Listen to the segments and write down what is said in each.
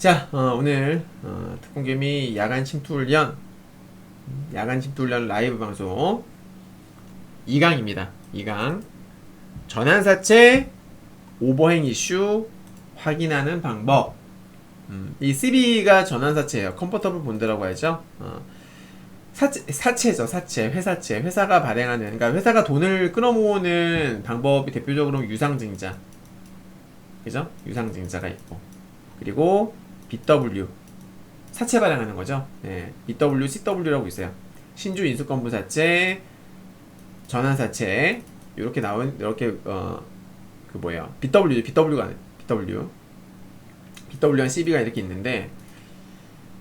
자, 오늘 특공개미 야간 침투훈련 라이브 방송 2강입니다. 2강 전환사채 오버행 이슈 확인하는 방법. 이 CB가 전환사채예요. 컴포터블 본드라고 하죠. 사채죠. 사채, 회사채. 회사가 발행하는, 그러니까 회사가 돈을 끌어모으는 방법이 대표적으로 유상증자, 그죠? 유상증자가 있고, 그리고 BW 사채 발행하는 거죠. 네, BW, CW라고 있어요. 신주 인수권부사채, 전환사채 이렇게 나온 이렇게 그 뭐예요? BW가 아니에요. BW랑 CB가 이렇게 있는데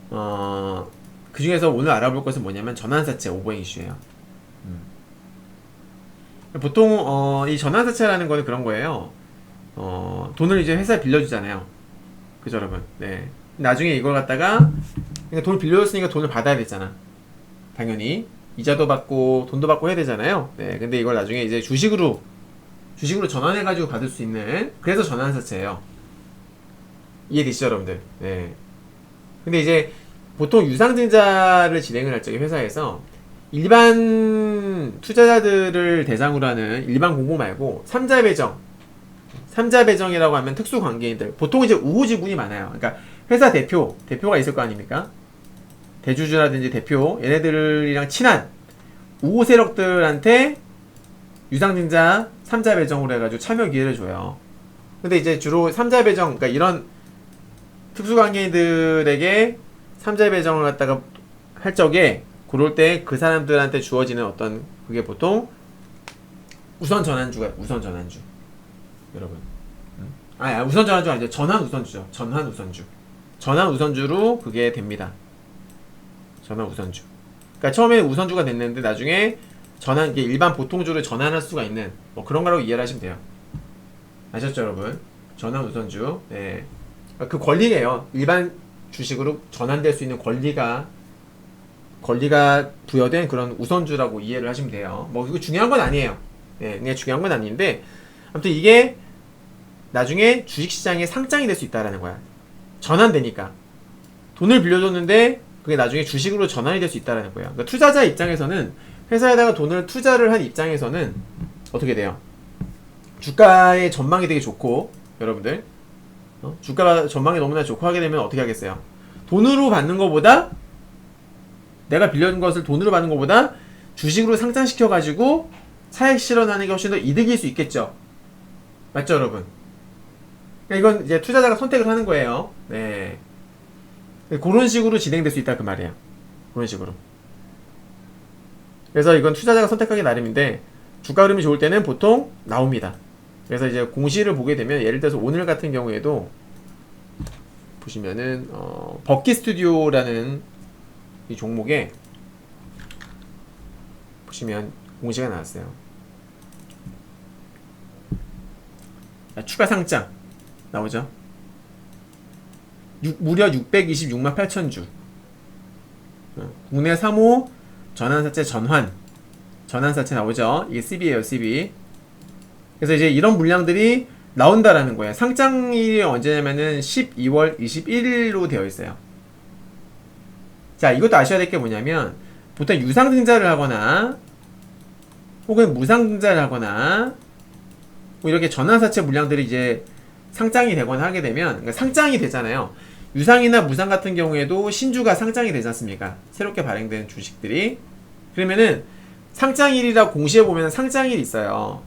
그 중에서 오늘 알아볼 것은 뭐냐면 전환사채 오버행 이슈예요. 보통 이 전환사채라는 거는 그런 거예요. 돈을 이제 회사에 빌려주잖아요. 그죠, 여러분? 네. 나중에 이걸 갖다가, 그러니까 돈을 빌려줬으니까 돈을 받아야 되잖아. 당연히. 이자도 받고, 돈도 받고 해야 되잖아요. 네. 근데 이걸 나중에 이제 주식으로 전환해가지고 받을 수 있는, 그래서 전환사채예요. 이해되시죠, 여러분들? 네. 근데 이제, 보통 유상증자를 진행을 할 적에 회사에서, 일반 투자자들을 대상으로 하는 일반 공모 말고, 삼자 배정이라고 하면 특수 관계인들, 보통 이제 우호 지분이 많아요. 그러니까 회사 대표가 있을 거 아닙니까? 대주주라든지 대표, 얘네들이랑 친한 우호 세력들한테 유상증자 삼자 배정으로 해가지고 참여 기회를 줘요. 근데 이제 주로 삼자 배정, 그러니까 이런 특수 관계인들에게 삼자 배정을 갖다가 할 적에, 그럴 때 그 사람들한테 주어지는 어떤, 그게 보통 우선 전환주가, 여러분. 우선 전환주가 아니죠. 전환 우선주죠. 전환 우선주로 그게 됩니다. 전환 우선주. 그러니까 처음에 우선주가 됐는데 나중에 전환, 일반 보통주를 전환할 수가 있는 뭐 그런 거라고 이해를 하시면 돼요. 아셨죠, 여러분? 전환 우선주. 네. 그 권리예요. 일반 주식으로 전환될 수 있는 권리가 부여된 그런 우선주라고 이해를 하시면 돼요. 뭐 이거 중요한 건 아니에요. 네, 그냥 중요한 건 아닌데, 아무튼 이게 나중에 주식시장에 상장이 될 수 있다라는 거야. 전환되니까. 돈을 빌려줬는데 그게 나중에 주식으로 전환이 될 수 있다라는 거야. 그러니까 투자자 입장에서는, 회사에다가 돈을 투자를 한 입장에서는 어떻게 돼요? 주가의 전망이 되게 좋고, 여러분들 주가 전망이 너무나 좋고 하게 되면 어떻게 하겠어요? 돈으로 받는 것보다, 내가 빌려준 것을 돈으로 받는 것보다 주식으로 상장시켜가지고 차익 실현하는 게 훨씬 더 이득일 수 있겠죠. 맞죠, 여러분? 이건 이제 투자자가 선택을 하는 거예요. 네. 그런 식으로 진행될 수 있다 그 말이에요. 그런 식으로. 그래서 이건 투자자가 선택하기 나름인데, 주가 흐름이 좋을 때는 보통 나옵니다. 그래서 이제 공시를 보게 되면, 예를 들어서 오늘 같은 경우에도 보시면은 버키 스튜디오라는 이 종목에 보시면 공시가 나왔어요. 추가 상장 나오죠. 무려 626만 8천주. 국내 3호 전환사채 전환사채 나오죠. 이게 CB예요, CB. 그래서 이제 이런 물량들이 나온다라는 거예요. 상장일이 언제냐면은 12월 21일로 되어 있어요. 자, 이것도 아셔야 될 게 뭐냐면, 보통 유상증자를 하거나 혹은 무상증자를 하거나 뭐 이렇게 전환사채 물량들이 이제 상장이 되거나 하게 되면, 그러니까 상장이 되잖아요. 유상이나 무상 같은 경우에도 신주가 상장이 되지 않습니까? 새롭게 발행된 주식들이. 그러면은 상장일이라고 공시에 보면 상장일이 있어요.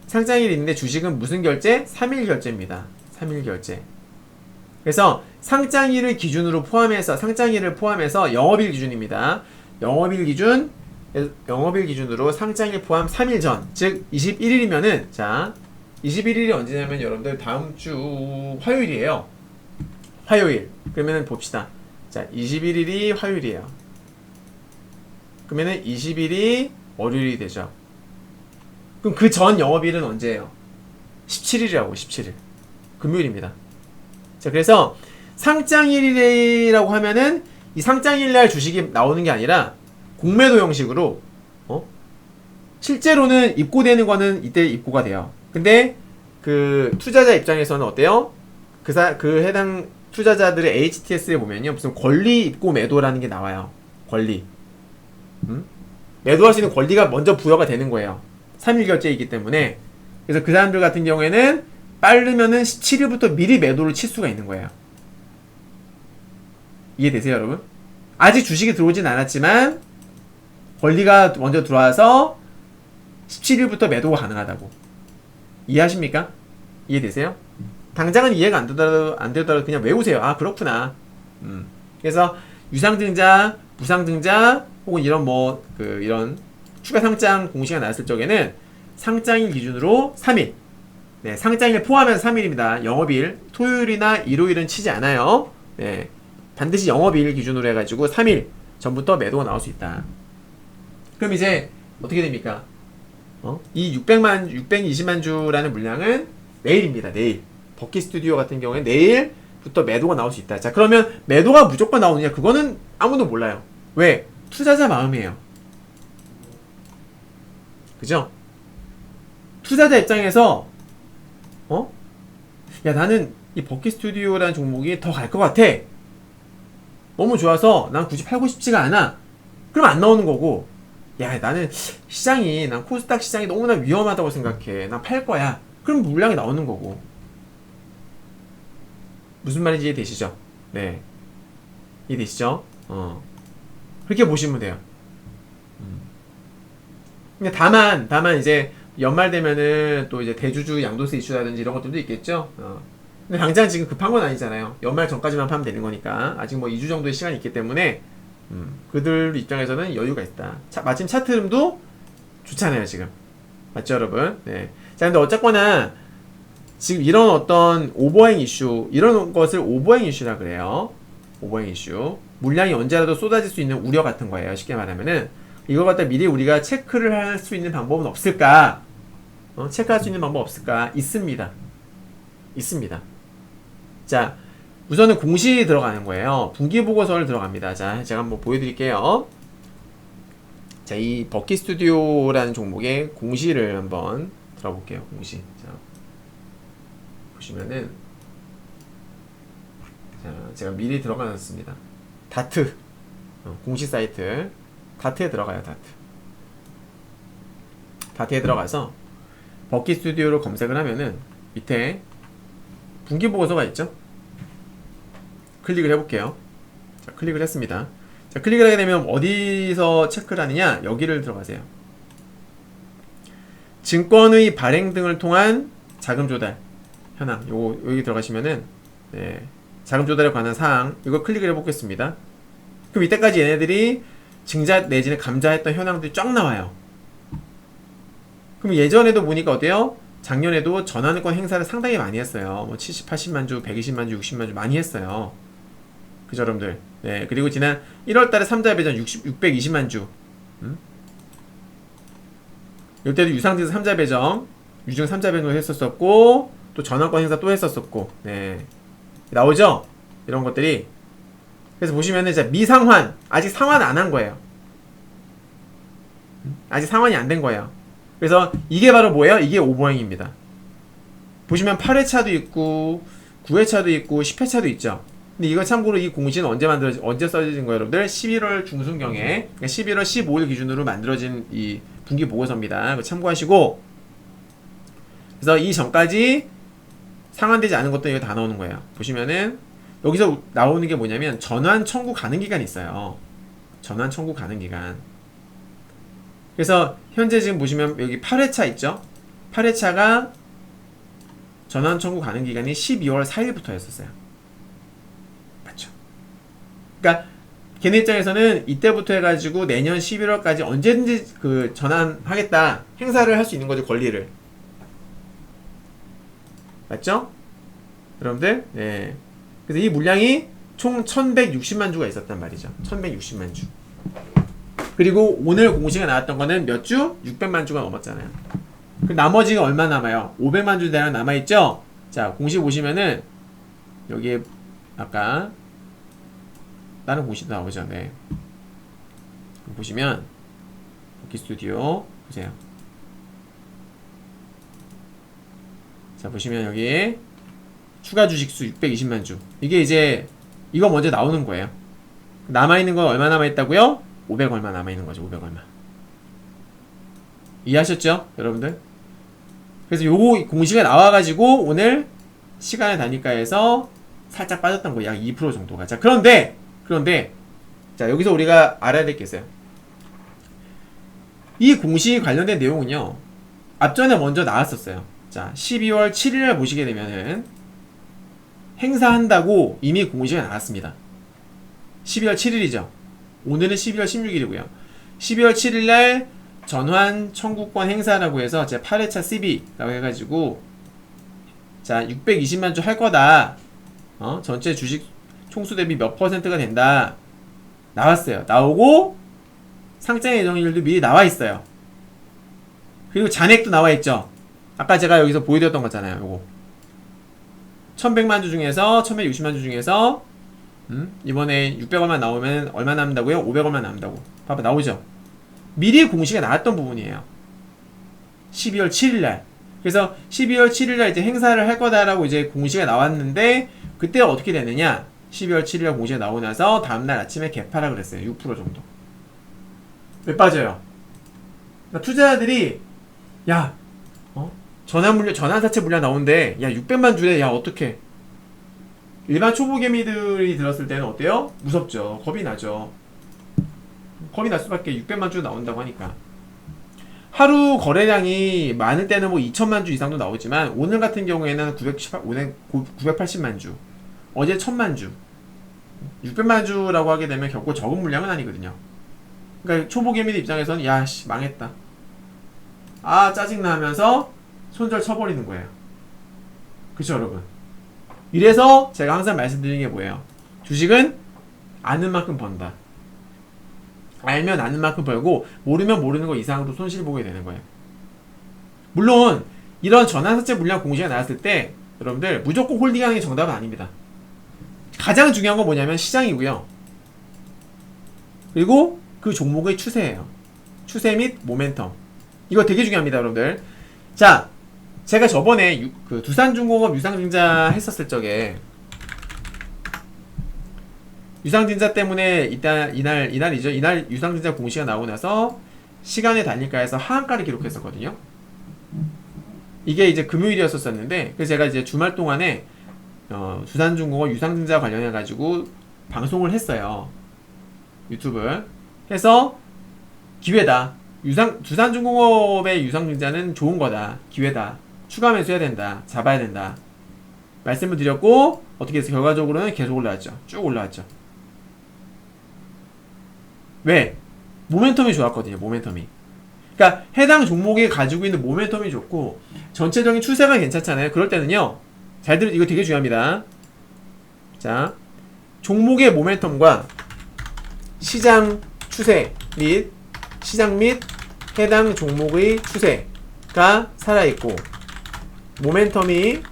상장일이 있는데 주식은 무슨 결제? 3일 결제입니다. 3일 결제. 그래서 상장일을 상장일을 포함해서 영업일 기준입니다. 영업일 기준으로 상장일 포함 3일 전, 즉 21일이면은, 자, 21일이 언제냐면 여러분들 다음 주 화요일이에요. 화요일. 그러면은 봅시다. 자, 21일이 화요일이에요. 그러면은 20일이 월요일이 되죠. 그럼 그 전 영업일은 언제예요? 17일이라고, 17일. 금요일입니다. 자, 그래서 상장일이라고 하면은 이 상장일날 주식이 나오는 게 아니라 공매도 형식으로, 실제로는 입고되는 거는 이때 입고가 돼요. 근데 그 투자자 입장에서는 어때요? 그 해당 투자자들의 HTS에 보면요, 무슨 권리 입고 매도라는 게 나와요. 권리. 매도할 수 있는 권리가 먼저 부여가 되는 거예요. 3일 결제이기 때문에. 그래서 그 사람들 같은 경우에는 빠르면은 17일부터 미리 매도를 칠 수가 있는 거예요. 이해되세요, 여러분? 아직 주식이 들어오진 않았지만 권리가 먼저 들어와서 17일부터 매도가 가능하다고. 이해하십니까? 이해되세요? 당장은 이해가 안 되더라도 그냥 외우세요. 아, 그렇구나. 그래서 유상증자, 무상증자 혹은 이런 이런 추가 상장 공시가 나왔을 적에는 상장일 기준으로 3일. 네, 상장일 포함해서 3일입니다. 영업일, 토요일이나 일요일은 치지 않아요. 네, 반드시 영업일 기준으로 해가지고 3일 전부터 매도가 나올 수 있다. 그럼 이제 어떻게 됩니까? 이 620만 주라는 물량은 내일입니다. 내일. 버킷 스튜디오 같은 경우에 내일부터 매도가 나올 수 있다. 자, 그러면 매도가 무조건 나오느냐? 그거는 아무도 몰라요. 왜? 투자자 마음이에요. 그죠? 투자자 입장에서 야, 나는 이 버킷 스튜디오라는 종목이 더 갈 것 같아. 너무 좋아서 난 굳이 팔고 싶지가 않아. 그럼 안 나오는 거고, 야, 나는 난 코스닥 시장이 너무나 위험하다고 생각해. 난 팔 거야. 그럼 물량이 나오는 거고. 무슨 말인지 이해되시죠? 네. 이해되시죠? 그렇게 보시면 돼요. 근데 다만 이제 연말 되면은 또 이제 대주주 양도세 이슈라든지 이런 것들도 있겠죠? 근데 당장 지금 급한 건 아니잖아요. 연말 전까지만 파면 되는 거니까. 아직 2주 정도의 시간이 있기 때문에, 그들 입장에서는 여유가 있다. 마침 차트 흐름도 좋잖아요, 지금. 맞죠, 여러분? 네. 자, 근데 어쨌거나, 지금 이런 어떤 오버행 이슈, 이런 것을 오버행 이슈라 그래요. 오버행 이슈. 물량이 언제라도 쏟아질 수 있는 우려 같은 거예요. 쉽게 말하면은. 이걸 갖다 미리 우리가 체크를 할 수 있는 방법은 없을까? 체크할 수 있는 방법 없을까? 있습니다. 있습니다. 자, 우선은 공시 들어가는 거예요. 분기보고서를 들어갑니다. 자, 제가 한번 보여드릴게요. 자, 이 버킷 스튜디오라는 종목의 공시를 한번 들어볼게요. 공시. 자, 보시면은, 자, 제가 미리 들어가놨습니다. 다트. 공시 사이트. 다트에 들어가요, 다트. 다트에 들어가서 버킷 스튜디오를 검색을 하면은 밑에 분기보고서가 있죠? 클릭을 해볼게요. 자, 클릭을 했습니다. 자, 클릭을 하게 되면 어디서 체크를 하느냐? 여기를 들어가세요. 증권의 발행 등을 통한 자금 조달 현황. 여기 들어가시면은, 네, 자금 조달에 관한 사항, 이거 클릭을 해보겠습니다. 그럼 이때까지 얘네들이 증자 내지는 감자했던 현황들이 쫙 나와요. 그럼 예전에도 보니까 어때요? 작년에도 전환권 행사를 상당히 많이 했어요. 70, 80만 주, 120만 주, 60만 주 많이 했어요. 그죠, 여러분들? 네, 그리고 지난 1월 달에 3자 배정 620만 주. 이때도 유상증자 3자 배정, 유증 3자 배정을 했었었고, 또 전환권 행사 또 했었었고, 네. 나오죠? 이런 것들이. 그래서 보시면은 이제 미상환, 아직 상환 안 한 거예요. 아직 상환이 안 된 거예요. 그래서 이게 바로 뭐예요? 이게 오버행입니다. 보시면 8회차도 있고 9회차도 있고 10회차도 있죠. 근데 이거 참고로 이 공시는 언제 써진 거예요, 여러분들? 11월 중순경에, 그러니까 11월 15일 기준으로 만들어진 이 분기 보고서입니다. 참고하시고, 그래서 이 전까지 상환되지 않은 것도 이거 다 나오는 거예요. 보시면은 여기서 나오는 게 뭐냐면 전환 청구 가능 기간이 있어요. 전환 청구 가능 기간. 그래서 현재 지금 보시면 여기 8회차 있죠? 8회차가 전환 청구 가능 기간이 12월 4일부터였었어요. 맞죠? 그러니까 걔네 입장에서는 이때부터 해가지고 내년 11월까지 언제든지 그 전환하겠다 행사를 할 수 있는 거죠, 권리를. 맞죠? 여러분들? 네. 그래서 이 물량이 총 1160만 주가 있었단 말이죠. 1160만 주. 그리고 오늘 공시가 나왔던 거는 몇 주? 600만 주가 넘었잖아요. 그 나머지가 얼마 남아요? 500만 주 대략 남아있죠? 자, 공시 보시면은 여기에 아까 다른 공시도 나오죠. 네. 보시면 버킷 스튜디오 보세요. 자, 보시면 여기 추가 주식수 620만 주. 이게 이제 이거 먼저 나오는 거예요. 남아있는 건 얼마 남아있다고요? 500 얼마 남아있는 거죠. 500 얼마. 이해하셨죠? 여러분들? 그래서 요거 공시가 나와가지고 오늘 시간의 단위가에서 살짝 빠졌던 거예요. 약 2% 정도가. 자, 그런데 자, 여기서 우리가 알아야 될 게 있어요. 이 공시 관련된 내용은요, 앞전에 먼저 나왔었어요. 자, 12월 7일에 보시게 되면은 행사한다고 이미 공시가 나왔습니다. 12월 7일이죠. 오늘은 12월 16일이고요. 12월 7일날 전환 청구권 행사라고 해서 제 8회차 CB라고 해가지고 자 620만 주 할 거다. 전체 주식 총수 대비 몇 퍼센트가 된다. 나왔어요. 나오고 상장 예정일도 미리 나와 있어요. 그리고 잔액도 나와 있죠. 아까 제가 여기서 보여드렸던 거잖아요. 요거 1100만 주 중에서 1160만 주 중에서 이번에 600원만 나오면 얼마 남는다고요? 500원만 남는다고. 봐봐 나오죠. 미리 공시가 나왔던 부분이에요. 12월 7일날. 그래서 12월 7일날 이제 행사를 할 거다라고 이제 공시가 나왔는데 그때 어떻게 되느냐? 12월 7일날 공시가 나오고 나서 다음날 아침에 개파라 그랬어요. 6% 정도. 왜 빠져요? 그러니까 투자자들이 야, 전환사채 물량 나오는데 야 600만 주래. 야 어떡해? 일반 초보 개미들이 들었을 때는 어때요? 무섭죠. 겁이 나죠. 겁이 날 수밖에. 600만 주 나온다고 하니까. 하루 거래량이 많을 때는 뭐 2천만 주 이상도 나오지만 오늘 같은 경우에는 980만 주, 어제 1000만 주, 600만 주라고 하게 되면 결코 적은 물량은 아니거든요. 그러니까 초보 개미들 입장에서는 야씨 망했다, 아 짜증나 하면서 손절 쳐버리는 거예요. 그쵸 여러분? 이래서 제가 항상 말씀드리는 게 뭐예요? 주식은 아는 만큼 번다. 알면 아는 만큼 벌고 모르면 모르는 거 이상으로 손실 보게 되는 거예요. 물론 이런 전환사채 물량 공시가 나왔을 때 여러분들 무조건 홀딩하는 게 정답은 아닙니다. 가장 중요한 건 뭐냐면 시장이고요. 그리고 그 종목의 추세예요. 추세 및 모멘텀. 이거 되게 중요합니다, 여러분들. 자, 제가 저번에 그 두산중공업 유상증자 했었을 적에 유상증자 때문에 이날이죠. 이날 유상증자 공시가 나오고 나서 시간의 단일가에서 하한가를 기록했었거든요. 이게 이제 금요일이었었는데, 그래서 제가 이제 주말 동안에 두산중공업 유상증자 관련해 가지고 방송을 했어요. 유튜브 해서 기회다. 두산중공업의 유상증자는 좋은 거다. 기회다. 추가 매수해야 된다. 잡아야 된다. 말씀을 드렸고 어떻게 해서 결과적으로는 계속 올라왔죠. 쭉 올라왔죠. 왜? 모멘텀이 좋았거든요. 모멘텀이. 그러니까 해당 종목이 가지고 있는 모멘텀이 좋고 전체적인 추세가 괜찮잖아요. 그럴 때는요. 이거 되게 중요합니다. 자, 종목의 모멘텀과 시장 추세 및 시장 및 해당 종목의 추세가 살아있고 모멘텀이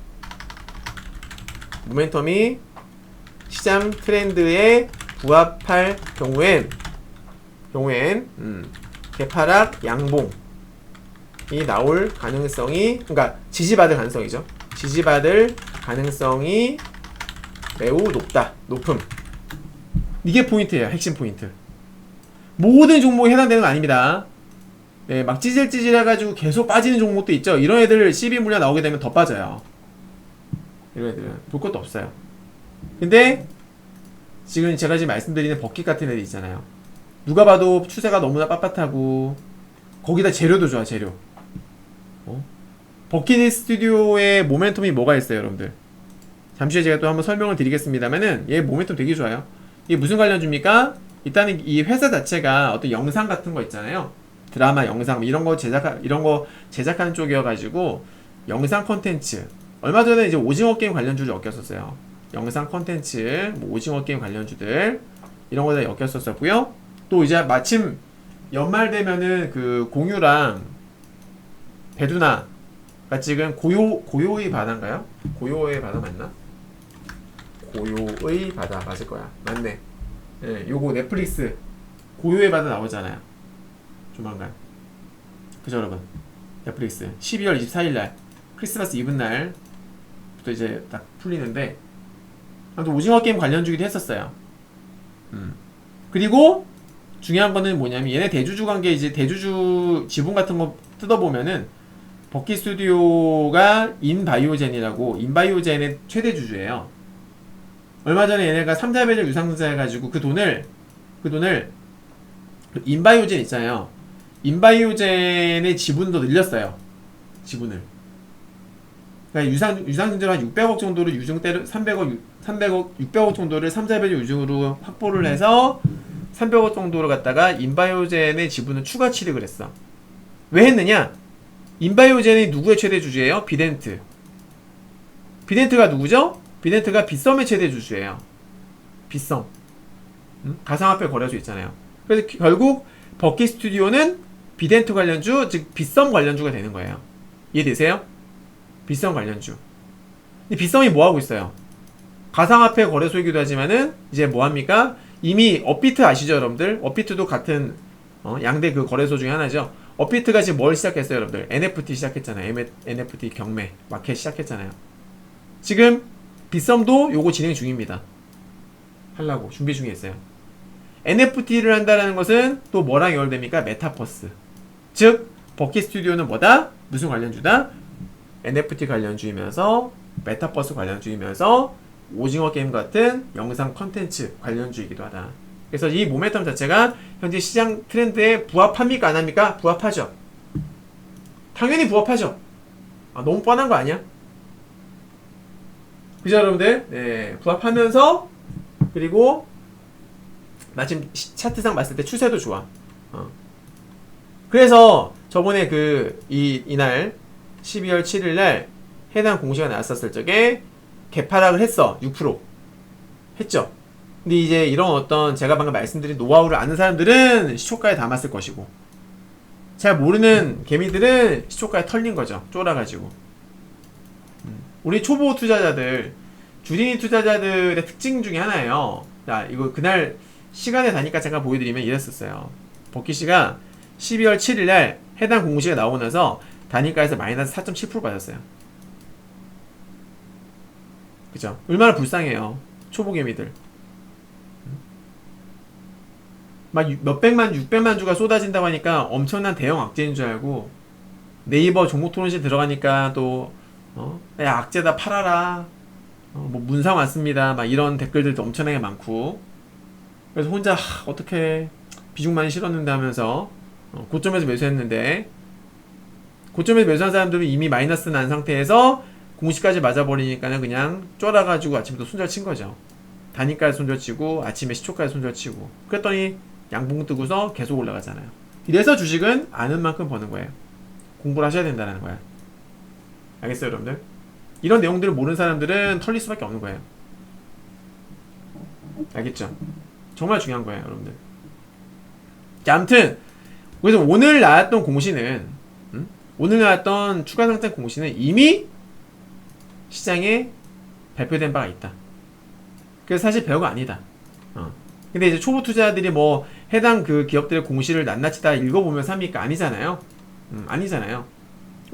시장 트렌드에 부합할 경우엔 개파락 양봉이 나올 가능성이, 그러니까 지지받을 가능성이죠. 지지받을 가능성이 매우 높음. 이게 포인트예요. 핵심 포인트. 모든 종목에 해당되는 거 아닙니다. 네, 막 찌질찌질 해가지고 계속 빠지는 종목도 있죠. 이런 애들 CB 물량 나오게 되면 더 빠져요. 이런 애들은 볼 것도 없어요. 근데 지금 제가 지금 말씀드리는 버킷 같은 애들 있잖아요. 누가 봐도 추세가 너무나 빳빳하고 거기다 재료도 좋아. 재료. 버킷 스튜디오의 모멘텀이 뭐가 있어요, 여러분들? 잠시 후에 제가 또 한번 설명을 드리겠습니다만은 얘 모멘텀 되게 좋아요. 이게 무슨 관련주입니까? 일단은 이 회사 자체가 어떤 영상 같은 거 있잖아요. 드라마, 영상 이런 거 제작하는 쪽이어가지고 영상 콘텐츠. 얼마 전에 이제 오징어 게임 관련주를 엮였었어요. 영상 콘텐츠, 뭐 오징어 게임 관련주들 이런 거 다 엮였었고요. 또 이제 마침 연말 되면은 그 공유랑 배두나가 찍은 고요의 바다인가요? 고요의 바다 맞나? 고요의 바다 맞을 거야. 맞네. 예, 요거 넷플릭스 고요의 바다 나오잖아요. 조만간. 그죠 여러분? 넷플릭스 12월 24일날 크리스마스 이브날 부터 이제 딱 풀리는데, 아무튼 오징어 게임 관련주기도 했었어요. 그리고 중요한 거는 뭐냐면 얘네 대주주 관계, 이제 대주주 지분 같은 거 뜯어보면은 버키 스튜디오가 인바이오젠이라고, 인바이오젠의 최대 주주예요. 얼마 전에 얘네가 3자 배제 유상증자 해가지고 그 돈을 인바이오젠 있잖아요. 인바이오젠의 지분도 늘렸어요. 지분을. 그러니까 유상증자로 한 600억 정도를 유증대로 600억 정도를 3자 배제 유증으로 확보를 해서 300억 정도로 갖다가 인바이오젠의 지분을 추가 취득을 했어. 왜 했느냐? 인바이오젠이 누구의 최대 주주예요? 비덴트. 비덴트가 누구죠? 비덴트가 빗썸의 최대 주주예요. 빗썸. 가상화폐 거래소 있잖아요. 그래서 결국 버키 스튜디오는 비덴트 관련주, 즉 빗썸 관련주가 되는 거예요. 이해되세요? 빗썸 관련주. 근데 빗썸이 뭐 하고 있어요? 가상화폐 거래소이기도 하지만은 이제 뭐 합니까? 이미 업비트 아시죠, 여러분들? 업비트도 같은 양대 그 거래소 중에 하나죠. 업비트가 지금 뭘 시작했어요, 여러분들? NFT 시작했잖아요. NFT 경매 마켓 시작했잖아요. 지금 빗썸도 요거 진행 중입니다. 하려고 준비 중에 있어요. NFT를 한다는 것은 또 뭐랑 연결됩니까? 메타버스. 즉 버키 스튜디오는 뭐다? 무슨 관련주다? NFT 관련주이면서 메타버스 관련주이면서 오징어 게임 같은 영상 컨텐츠 관련주이기도 하다. 그래서 이 모멘텀 자체가 현재 시장 트렌드에 부합합니까? 안 합니까? 부합하죠. 당연히 부합하죠. 너무 뻔한 거 아니야? 그죠, 여러분들? 네, 부합하면서, 그리고 마침 차트상 봤을 때 추세도 좋아. 그래서 저번에 이날 12월 7일 날 해당 공시가 나왔었을 적에 개파락을 했어. 6% 했죠. 근데 이제 이런 어떤 제가 방금 말씀드린 노하우를 아는 사람들은 시초가에 담았을 것이고, 잘 모르는 개미들은 시초가에 털린 거죠. 쫄아가지고. 우리 초보 투자자들, 주린이 투자자들의 특징 중에 하나예요. 자, 이거 그날 시간에 다니까 잠깐 보여드리면 이랬었어요. 버키씨가 12월 7일 날 해당 공시가 나오고 나서 단일가에서 마이너스 4.7% 빠졌어요. 그죠? 얼마나 불쌍해요. 초보 개미들. 막 몇백만, 600만 주가 쏟아진다고 하니까 엄청난 대형 악재인 줄 알고, 네이버 종목토론실 들어가니까 또 야, 악재다 팔아라, 뭐 문상 왔습니다, 막 이런 댓글들도 엄청나게 많고. 그래서 혼자 어떻게 비중 많이 실었는데 하면서 고점에서 매수했는데, 고점에서 매수한 사람들은 이미 마이너스 난 상태에서 공시까지 맞아버리니까는 그냥 쫄아가지고 아침부터 손절 친 거죠. 단위까지 손절 치고 아침에 시초까지 손절 치고, 그랬더니 양봉 뜨고서 계속 올라가잖아요. 이래서 주식은 아는 만큼 버는 거예요. 공부를 하셔야 된다는 거야. 알겠어요, 여러분들? 이런 내용들을 모르는 사람들은 털릴 수밖에 없는 거예요. 알겠죠? 정말 중요한 거예요, 여러분들. 자, 아무튼 그래서 오늘 나왔던 공시는, 오늘 나왔던 추가 상승 공시는 이미 시장에 발표된 바가 있다. 그래서 사실 별거 아니다. 근데 이제 초보 투자자들이 뭐 해당 그 기업들의 공시를 낱낱이 다 읽어보면서 합니까? 아니잖아요. 아니잖아요.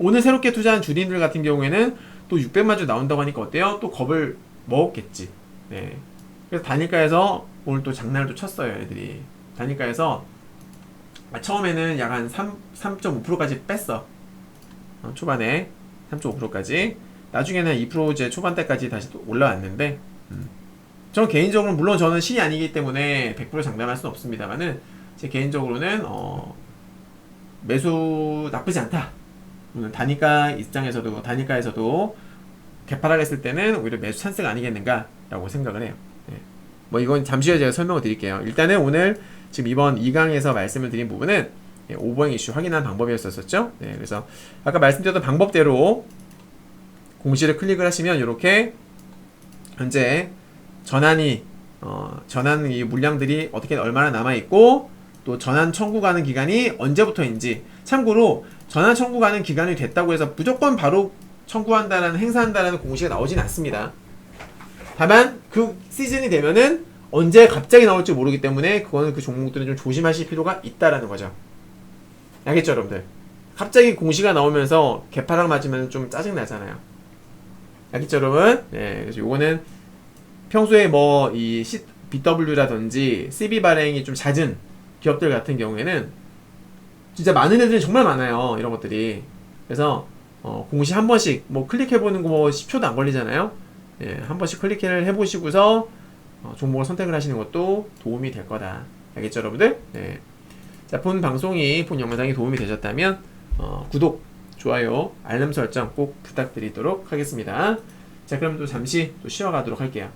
오늘 새롭게 투자한 주린들 같은 경우에는 또 600만 주 나온다고 하니까 어때요? 또 겁을 먹었겠지. 네. 그래서 단일가에서 오늘 또 장난을 또 쳤어요, 애들이. 단일가에서 처음에는 약 한 3.5%까지 뺐어. 초반에 3.5%까지. 나중에는 2% 이제 초반대까지 다시 또 올라왔는데, 저는 개인적으로, 물론 저는 신이 아니기 때문에 100% 장담할 수는 없습니다만은, 제 개인적으로는 매수 나쁘지 않다. 단일가 입장에서도, 단일가에서도 개파락했을 때는 오히려 매수 찬스가 아니겠는가라고 생각을 해요. 네. 뭐 이건 잠시 후에 제가 설명을 드릴게요. 일단은 오늘 지금 이번 2강에서 말씀을 드린 부분은 오버행 이슈 확인한 방법이었었죠. 네, 그래서 아까 말씀드렸던 방법대로 공시를 클릭을 하시면 이렇게 현재 전환 이 물량들이 어떻게 얼마나 남아있고, 또 전환 청구 가는 기간이 언제부터인지. 참고로 전환 청구 가는 기간이 됐다고 해서 무조건 바로 청구한다라는, 행사한다라는 공시가 나오진 않습니다. 다만 그 시즌이 되면은 언제 갑자기 나올지 모르기 때문에 그거는 그 종목들은 좀 조심하실 필요가 있다라는 거죠. 알겠죠, 여러분들? 갑자기 공시가 나오면서 개파락 맞으면 좀 짜증 나잖아요. 알겠죠, 여러분? 네, 그래서 요거는 평소에 뭐 이 BW라든지 CB 발행이 좀 잦은 기업들 같은 경우에는 진짜 많은 애들이 정말 많아요. 이런 것들이. 그래서 공시 한 번씩 뭐 클릭해보는 거 뭐 10초도 안 걸리잖아요. 예, 한 번씩 클릭을 해보시고서 종목을 선택을 하시는 것도 도움이 될 거다. 알겠죠, 여러분들? 네. 자, 본 방송이, 본 영상이 도움이 되셨다면 구독, 좋아요, 알림 설정 꼭 부탁드리도록 하겠습니다. 자, 그럼 또 잠시 또 쉬어가도록 할게요.